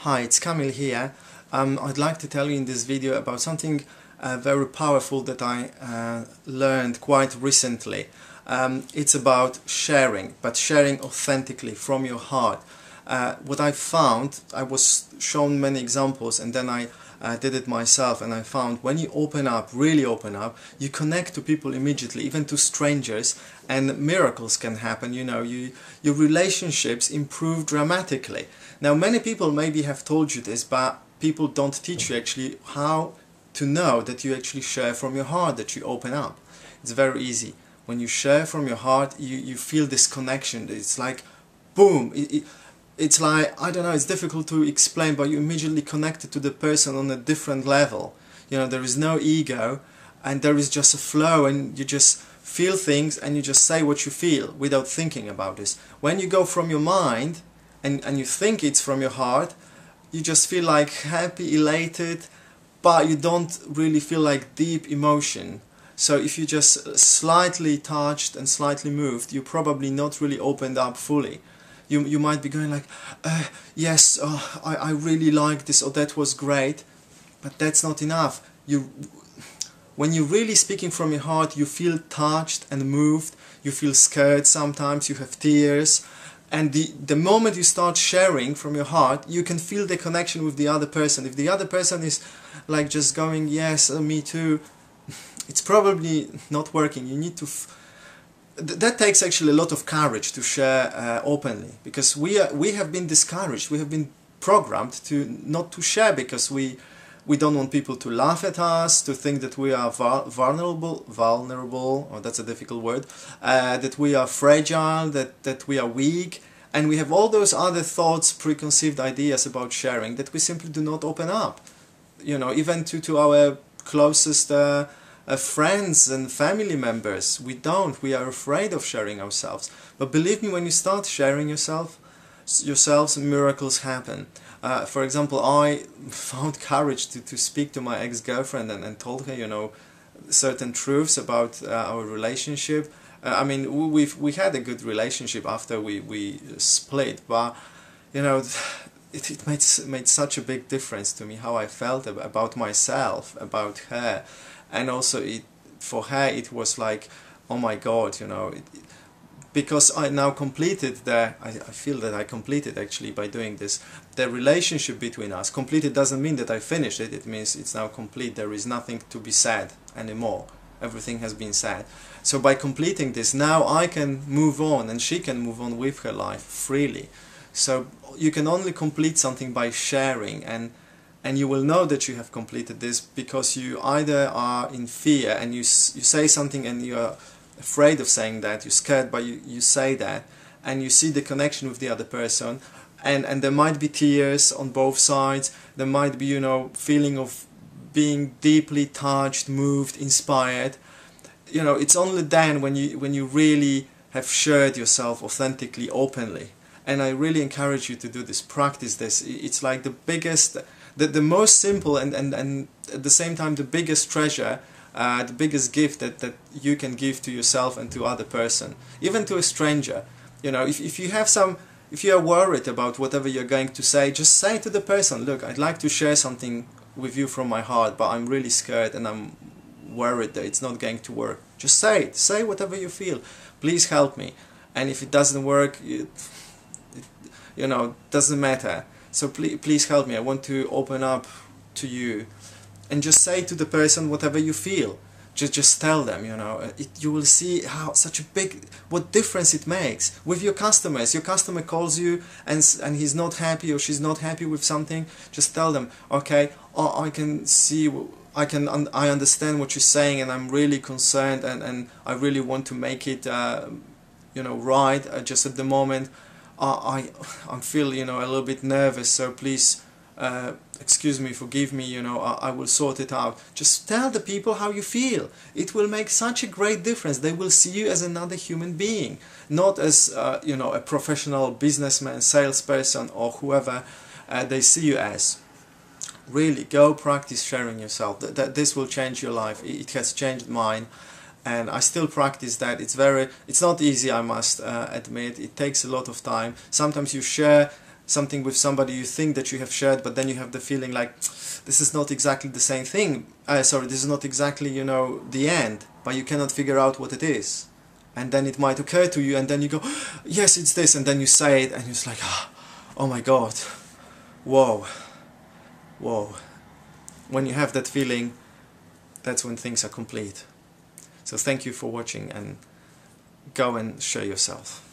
Hi, it's Kamil here. I'd like to tell you in this video about something very powerful that I learned quite recently. It's about sharing, but sharing authentically from your heart. What I found, I was shown many examples and then I did it myself, and I found when you open up, really open up, you connect to people immediately, even to strangers, and miracles can happen. Your relationships improve dramatically. Now, many people maybe have told you this, but people don't teach you actually how to know that you actually share from your heart, that you open up. It's very easy. When you share from your heart, you feel this connection. It's like, boom! It's like, I don't know, it's difficult to explain, but you immediately connected to the person on a different level. There is no ego, and there is just a flow, and you just feel things, and you just say what you feel without thinking about this. When you go from your mind, and you think it's from your heart, you just feel like happy, elated, but you don't really feel like deep emotion. So if you just slightly touched and slightly moved, you're probably not really opened up fully. You might be going like, yes, I really like this, or that was great, but that's not enough. When you're really speaking from your heart, you feel touched and moved, you feel scared sometimes, you have tears, and the moment you start sharing from your heart, you can feel the connection with the other person. If the other person is like just going, yes, me too, it's probably not working. You need to... That takes actually a lot of courage to share openly, because we have been discouraged, we have been programmed to not to share, because we don't want people to laugh at us, to think that we are vulnerable, or that's a difficult word, that we are fragile, that we are weak, and we have all those other thoughts, preconceived ideas about sharing, that we simply do not open up. Even to our closest friends and family members, we are afraid of sharing ourselves. But believe me, when you start sharing yourselves, miracles happen. For example, I found courage to speak to my ex-girlfriend and told her, certain truths about our relationship. I mean, we had a good relationship after we split, but it made such a big difference to me how I felt about myself, about her, and also for her it was like, oh my God, because I now completed I feel that I completed actually by doing this, the relationship between us. Completed doesn't mean that I finished it, it means it's now complete, there is nothing to be said anymore, everything has been said. So by completing this, now I can move on and she can move on with her life freely. So you can only complete something by sharing, and you will know that you have completed this because you either are in fear and you say something and you are afraid of saying that, you're scared, but you say that, and you see the connection with the other person, and there might be tears on both sides, there might be, feeling of being deeply touched, moved, inspired. It's only then when you really have shared yourself authentically, openly. And I really encourage you to do this, practice this. It's like the biggest, the most simple and at the same time the biggest treasure, the biggest gift that you can give to yourself and to other person, even to a stranger. If you are worried about whatever you're going to say, just say to the person, look, I'd like to share something with you from my heart, but I'm really scared and I'm worried that it's not going to work. Just say it. Say whatever you feel. Please help me. And if it doesn't work, doesn't matter. So please help me. I want to open up to you. And just say to the person whatever you feel. Just tell them, you will see what difference it makes with your customers. Your customer calls you and he's not happy or she's not happy with something. Just tell them, okay, I can see, I understand what you're saying, and I'm really concerned, and I really want to make it, right. Just at the moment, I feel, a little bit nervous. So please. Excuse me, forgive me, I will sort it out. Just tell the people how you feel. It will make such a great difference. They will see you as another human being, not as, a professional businessman, salesperson, or whoever they see you as. Really, go practice sharing yourself. This will change your life. It has changed mine. And I still practice that. It's not easy, I must admit. It takes a lot of time. Sometimes you share something with somebody you think that you have shared, but then you have the feeling like this is not exactly the same thing, sorry, this is not exactly, you know, the end, but you cannot figure out what it is. And then it might occur to you, and then you go, yes, it's this, and then you say it, and it's like, oh my God, whoa, whoa. When you have that feeling, that's when things are complete. So thank you for watching, and go and show yourself.